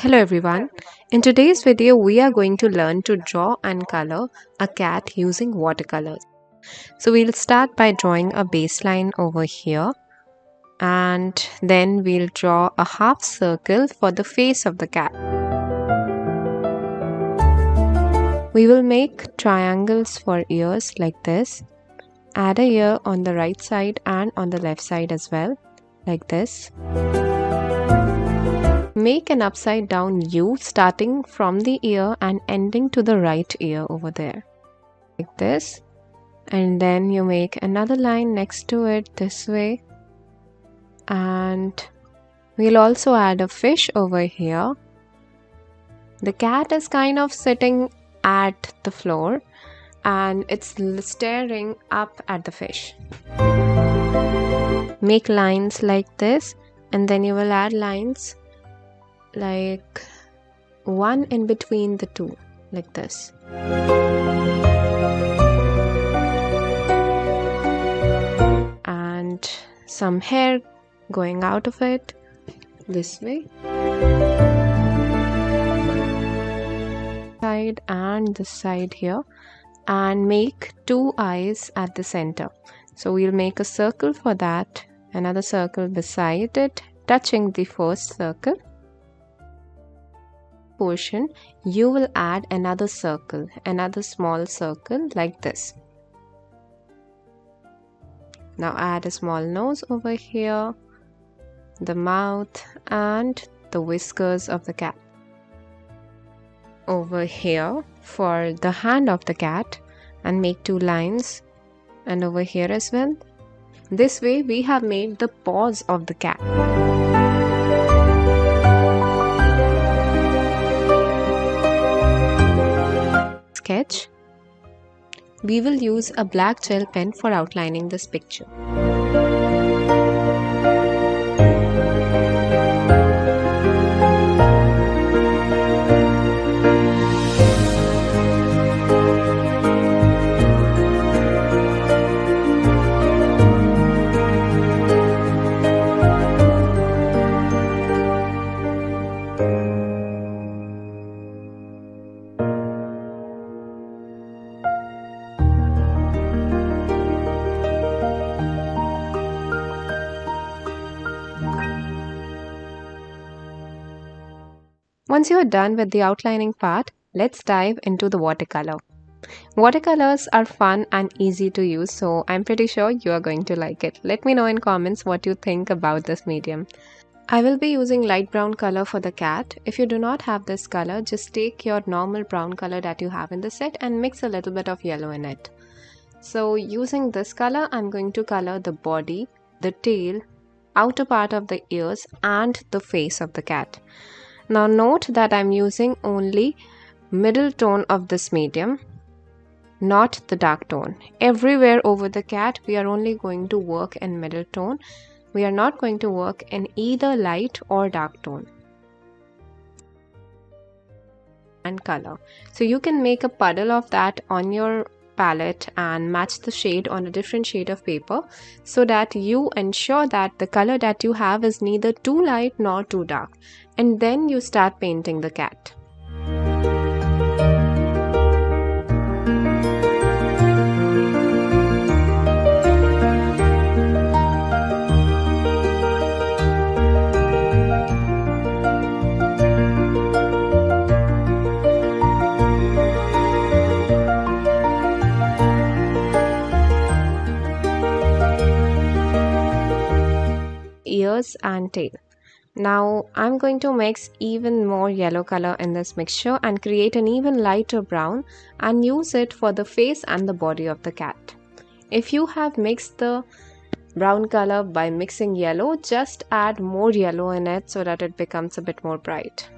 Hello everyone. In today's video we are going to learn to draw and color a cat using watercolors. So we'll start by drawing a baseline over here and then we'll draw a half circle for the face of the cat. We will make triangles for ears like this. Add a ear on the right side and on the left side as well, like this. Make an upside down U starting from the ear and ending to the right ear over there, like this. And then you make another line next to it this way. And we'll also add a fish over here. The cat is kind of sitting at the floor and it's staring up at the fish. Make lines like this, and then you will add lines like one in between the two, like this. And some hair going out of it this way. Side and this side here, and make two eyes at the center. So we'll make a circle for that, another circle beside it touching the first circle. Portion you will add another circle, another small circle like this. Now add a small nose over here, the mouth and the whiskers of the cat. Over here for the hand of the cat, and make two lines, and over here as well. This way we have made the paws of the cat. Sketch. We will use a black gel pen for outlining this picture. Once you are done with the outlining part, let's dive into the watercolor. Watercolors are fun and easy to use, so I'm pretty sure you are going to like it. Let me know in comments what you think about this medium. I will be using light brown color for the cat. If you do not have this color, just take your normal brown color that you have in the set and mix a little bit of yellow in it. So using this color, I'm going to color the body, the tail, outer part of the ears and the face of the cat. Now note that I'm using only middle tone of this medium, not the dark tone. Everywhere over the cat we are only going to work in middle tone. We are not going to work in either light or dark tone. And color. So you can make a puddle of that on your palette and match the shade on a different shade of paper, so that you ensure that the color that you have is neither too light nor too dark, and then you start painting the cat. Ears and tail. Now I'm going to mix even more yellow color in this mixture and create an even lighter brown and use it for the face and the body of the cat. If you have mixed the brown color by mixing yellow, just add more yellow in it so that it becomes a bit more bright.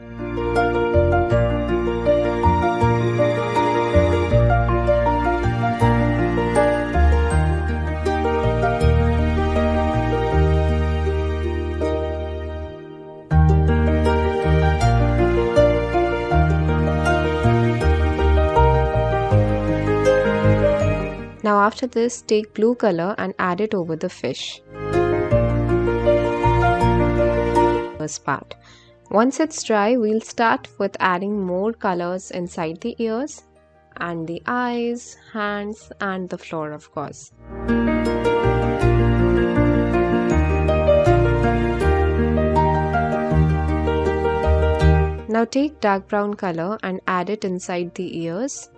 Now after this, take blue color and add it over the fish. First part. Once it's dry, we'll start with adding more colors inside the ears and the eyes, hands, and the floor, of course. Now take dark brown color and add it inside the ears.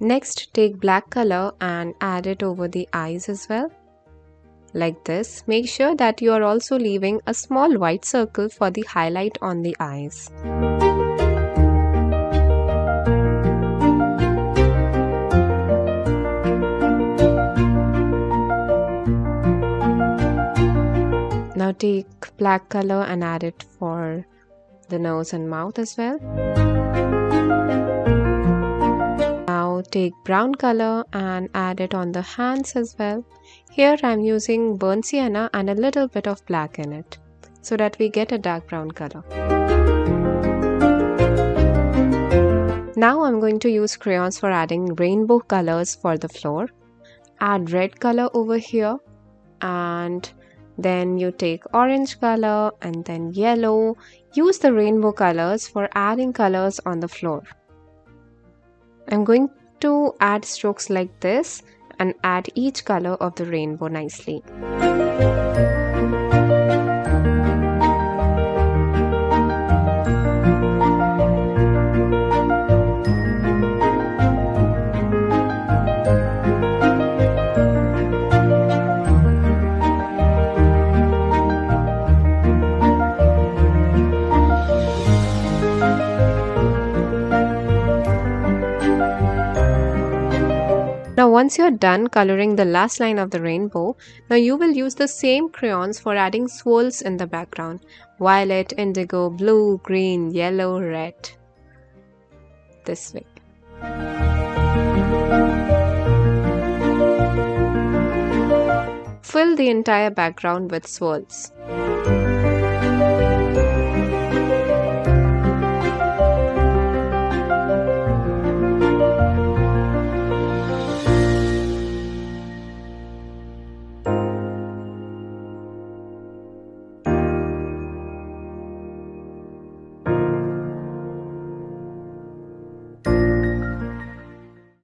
Next, take black color and add it over the eyes as well. Like this. Make sure that you are also leaving a small white circle for the highlight on the eyes. Now take black color and add it for the nose and mouth as well. Now take brown color and add it on the hands as well. Here I am using burnt sienna and a little bit of black in it so that we get a dark brown color. Now I'm going to use crayons for adding rainbow colors for the floor. Add red color over here, and then you take orange color and then yellow. Use the rainbow colors for adding colors on the floor. I'm going to add strokes like this and add each color of the rainbow nicely. Now once you're done coloring the last line of the rainbow, now you will use the same crayons for adding swirls in the background. Violet, indigo, blue, green, yellow, red. This way. Fill the entire background with swirls.